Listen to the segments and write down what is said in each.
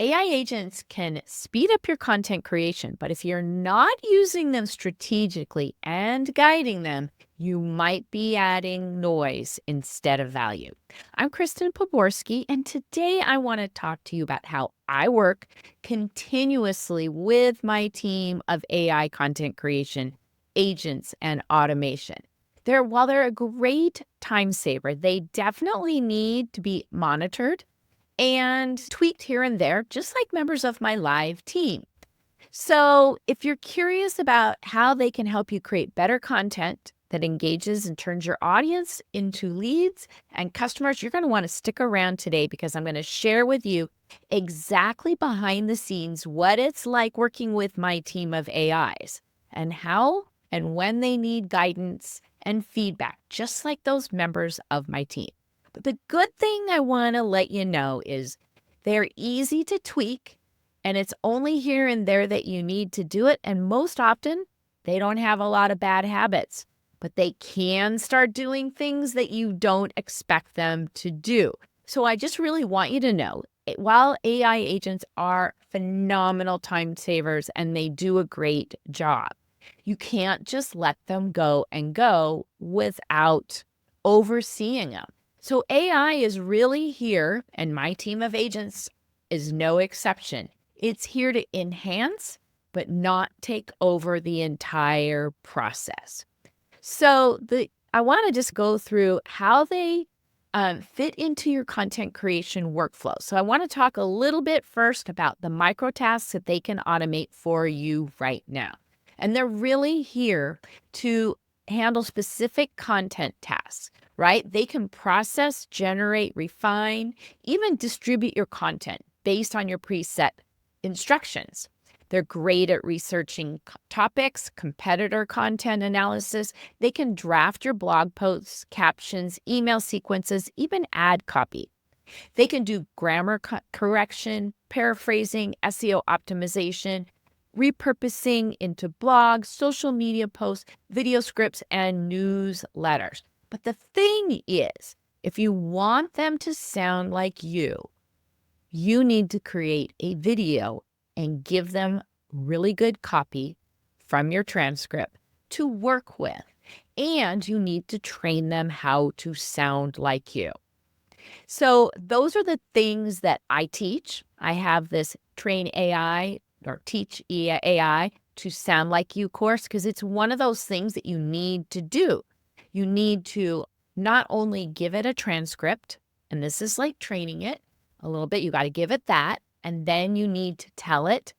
AI agents can speed up your content creation, but if you're not using them strategically and guiding them, you might be adding noise instead of value. I'm Kristen Poborski, and today I want to talk to you about how I work continuously with my team of AI content creation agents and automation. While they're a great time saver, they definitely need to be monitored and tweaked here and there, just like members of my live team. So, if you're curious about how they can help you create better content that engages and turns your audience into leads and customers, you're going to want to stick around today because I'm going to share with you exactly behind the scenes what it's like working with my team of AIs and how and when they need guidance and feedback, just like those members of my team. But the good thing I want to let you know is they're easy to tweak, and it's only here and there that you need to do it. And most often, they don't have a lot of bad habits, but they can start doing things that you don't expect them to do. So I just really want you to know, while AI agents are phenomenal time savers and they do a great job, you can't just let them go and go without overseeing them. So AI is really here, and my team of agents is no exception. It's here to enhance, but not take over the entire process. So I want to just go through how they fit into your content creation workflow. So I want to talk a little bit first about the micro tasks that they can automate for you right now. And they're really here to handle specific content tasks, right? They can process, generate, refine, even distribute your content based on your preset instructions. They're great at researching topics, competitor content analysis. They can draft your blog posts, captions, email sequences, even ad copy. They can do grammar correction, paraphrasing, SEO optimization, repurposing into blogs, social media posts, video scripts, and newsletters. But the thing is, if you want them to sound like you need to create a video and give them really good copy from your transcript to work with. And you need to train them how to sound like you. So those are the things that I teach. I have this Train AI or Teach AI to Sound Like You course because it's one of those things that you need to do. You need to not only give it a transcript, and this is like training it a little bit, you got to give it that, and then you need to tell it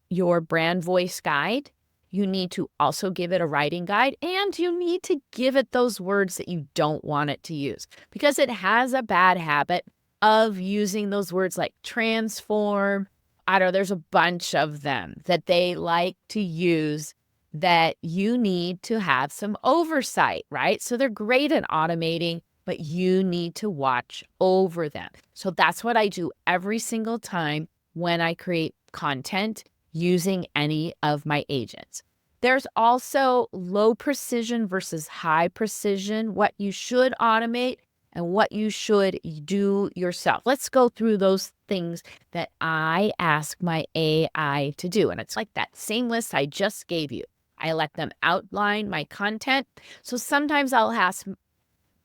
your brand voice guide. You need to also give it a writing guide, and you need to give it those words that you don't want it to use because it has a bad habit of using those words like transform. I don't know, there's a bunch of them that they like to use that you need to have some oversight, right? So they're great at automating, but you need to watch over them. So that's what I do every single time when I create content using any of my agents. There's also low precision versus high precision, what you should automate and what you should do yourself. Let's go through those things that I ask my AI to do. And it's like that same list I just gave you. I let them outline my content. So sometimes I'll ask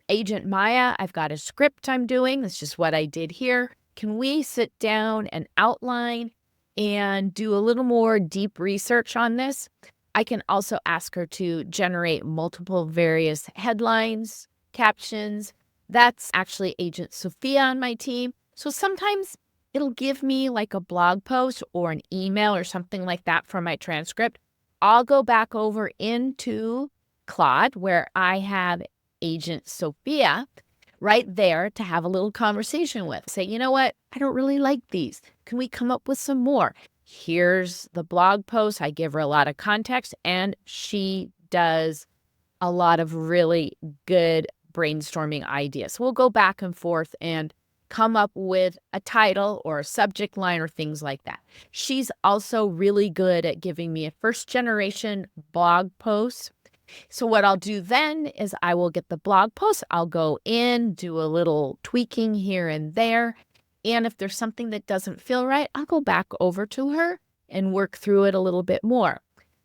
Agent Maya, I've got a script I'm doing. That's just what I did here. Can we sit down and outline and do a little more deep research on this? I can also ask her to generate multiple various headlines, captions. That's actually Agent Sophia on my team. So sometimes it'll give me like a blog post or an email or something like that for my transcript. I'll go back over into Claude where I have Agent Sophia right there to have a little conversation with. Say, you know what? I don't really like these. Can we come up with some more? Here's the blog post. I give her a lot of context, and she does a lot of really good brainstorming ideas. So we'll go back and forth and come up with a title or a subject line or things like that. She's also really good at giving me a first generation blog post. So what I'll do then is I will get the blog post. I'll go in, do a little tweaking here and there, And if there's something that doesn't feel right, I'll go back over to her and work through it a little bit more.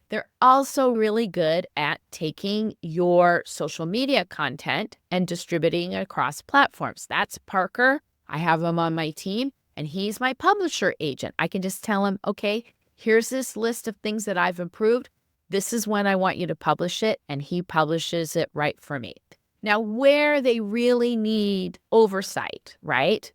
They're also really good at taking your social media content and distributing it across platforms. That's Parker. I have him on my team, and he's my publisher agent. I can just tell him, okay, here's this list of things that I've improved. This is when I want you to publish it, and he publishes it right for me. Now, where they really need oversight, right,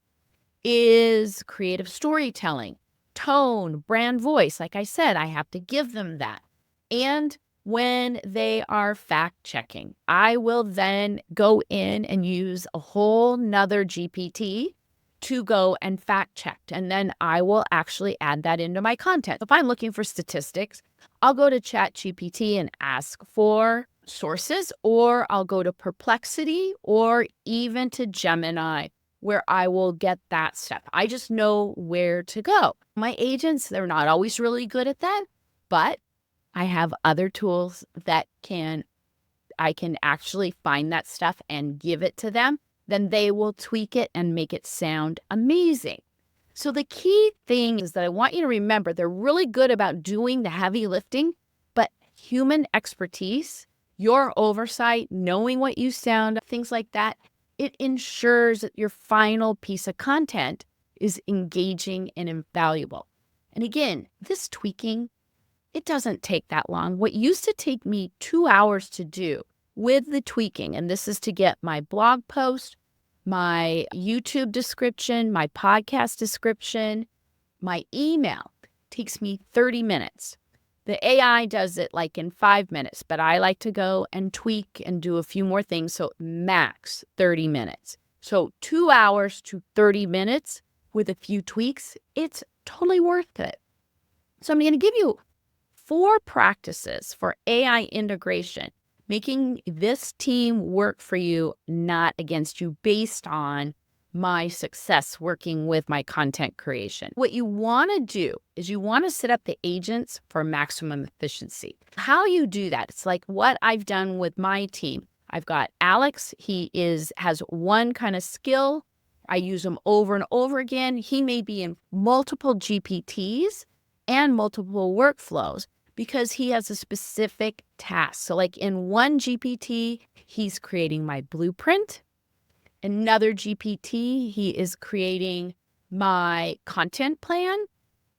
is creative storytelling, tone, brand voice. Like I said, I have to give them that. And when they are fact checking, I will then go in and use a whole nother GPT to go and fact check. And then I will actually add that into my content. If I'm looking for statistics, I'll go to ChatGPT and ask for sources, or I'll go to Perplexity or even to Gemini, where I will get that stuff. I just know where to go. My agents, they're not always really good at that, but I have other tools that I can actually find that stuff and give it to them. Then they will tweak it and make it sound amazing. So the key thing is that I want you to remember, they're really good about doing the heavy lifting, but human expertise, your oversight, knowing what you sound, things like that, it ensures that your final piece of content is engaging and invaluable. And again, this tweaking, it doesn't take that long. What used to take me 2 hours to do with the tweaking, and this is to get my blog post, my YouTube description, my podcast description, my email, takes me 30 minutes. The AI does it like in 5 minutes, but I like to go and tweak and do a few more things, so max 30 minutes. So 2 hours to 30 minutes with a few tweaks, it's totally worth it. So I'm going to give you 4 practices for AI integration, making this team work for you, not against you, based on my success working with my content creation. What you want to do is you want to set up the agents for maximum efficiency. How you do that, it's like what I've done with my team. I've got Alex. He has one kind of skill. I use him over and over again. He may be in multiple GPTs and multiple workflows because he has a specific task. So like in one GPT, he's creating my blueprint. Another GPT, he is creating my content plan.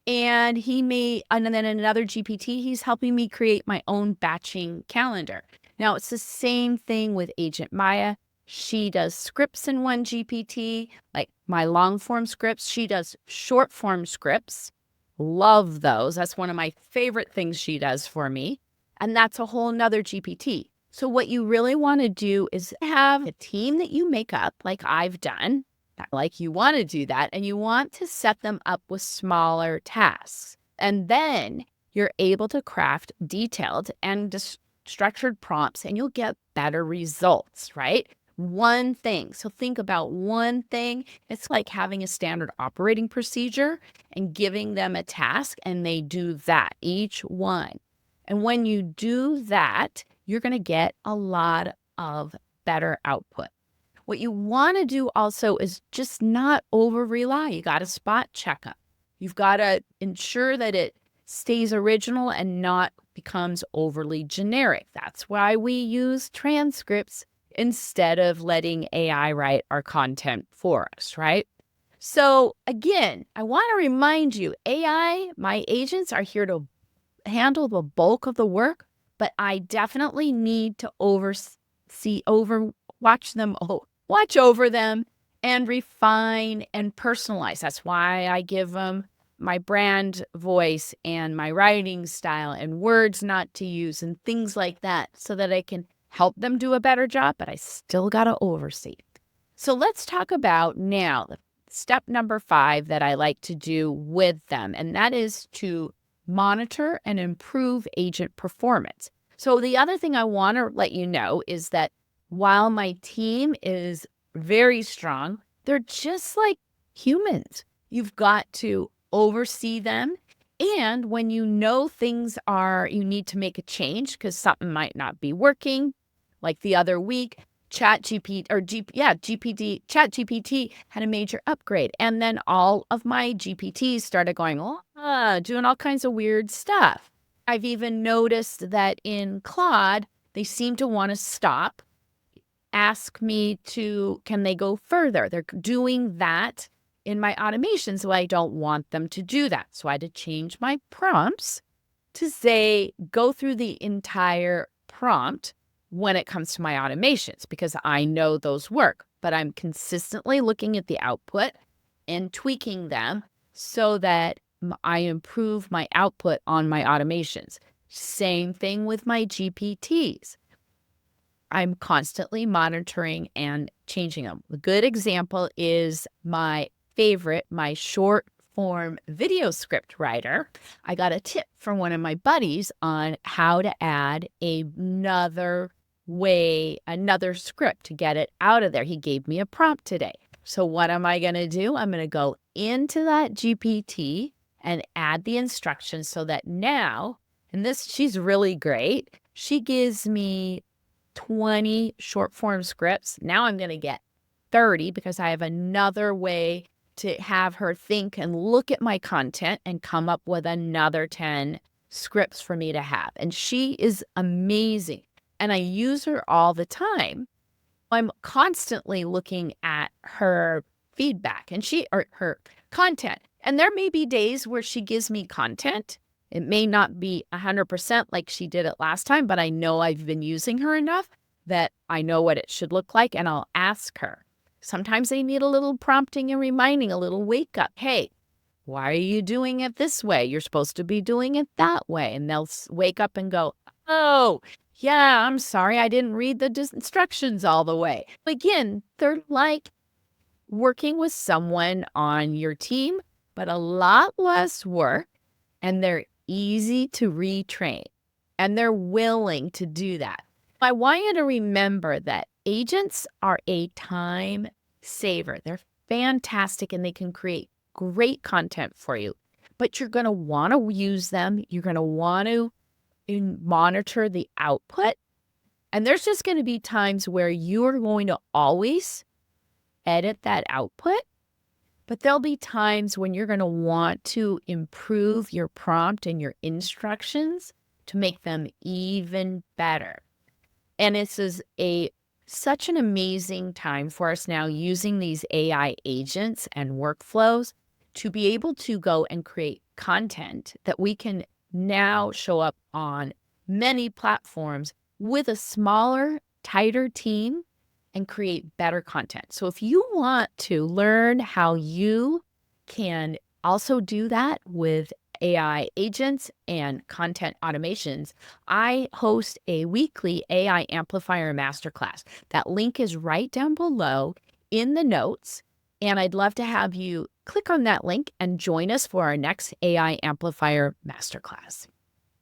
And then another GPT, he's helping me create my own batching calendar. Now, it's the same thing with Agent Maya. She does scripts in one GPT, like my long form scripts. She does short form scripts. Love those. That's one of my favorite things she does for me. And that's a whole nother GPT. So what you really want to do is have a team that you make up, like I've done, like you want to do that, and you want to set them up with smaller tasks. And then you're able to craft detailed and structured prompts, and you'll get better results, right? One thing. So think about one thing. It's like having a standard operating procedure and giving them a task, and they do that, each one. And when you do that, you're going to get a lot of better output. What you want to do also is just not over rely. You got to spot check up. You've got to ensure that it stays original and not becomes overly generic. That's why we use transcripts instead of letting AI write our content for us, right? So again, I want to remind you, AI, my agents are here to handle the bulk of the work, but I definitely need to watch over them and refine and personalize. That's why I give them my brand voice and my writing style and words not to use and things like that, so that I can help them do a better job, but I still got to oversee. So let's talk about now step number 5 that I like to do with them, and that is to monitor and improve agent performance. So the other thing I want to let you know is that while my team is very strong, they're just like humans. You've got to oversee them. And when you know you need to make a change because something might not be working, like the other week, ChatGPT had a major upgrade. And then all of my GPTs started going, doing all kinds of weird stuff. I've even noticed that in Claude, they seem to want to stop, ask me to, can they go further? They're doing that in my automation, so I don't want them to do that. So I had to change my prompts to say, go through the entire prompt when it comes to my automations, because I know those work, but I'm consistently looking at the output and tweaking them so that I improve my output on my automations. Same thing with my GPTs. I'm constantly monitoring and changing them. A good example is my favorite, my short form video script writer. I got a tip from one of my buddies on how to add another script to get it out of there. He gave me a prompt today. So what am I going to do? I'm going to go into that GPT and add the instructions so that now, she's really great. She gives me 20 short form scripts. Now I'm going to get 30 because I have another way to have her think and look at my content and come up with another 10 scripts for me to have. And she is amazing. And I use her all the time. I'm constantly looking at her feedback and her content. And there may be days where she gives me content. It may not be 100% like she did it last time, but I know I've been using her enough that I know what it should look like, and I'll ask her. Sometimes they need a little prompting and reminding, a little wake up. Hey, why are you doing it this way? You're supposed to be doing it that way. And they'll wake up and go, oh, yeah, I'm sorry. I didn't read the instructions all the way. Again, they're like working with someone on your team, but a lot less work, and they're easy to retrain, and they're willing to do that. I want you to remember that agents are a time saver. They're fantastic, and they can create great content for you, but you're going to want to use them. You're going to want to monitor the output, and there's just going to be times where you're going to always edit that output. But there'll be times when you're going to want to improve your prompt and your instructions to make them even better. And this is such an amazing time for us now using these AI agents and workflows to be able to go and create content that we can now show up on many platforms with a smaller, tighter team and create better content. So if you want to learn how you can also do that with AI agents and content automations, I host a weekly AI Amplifier Masterclass. That link is right down below in the notes, and I'd love to have you click on that link and join us for our next AI Amplifier Masterclass.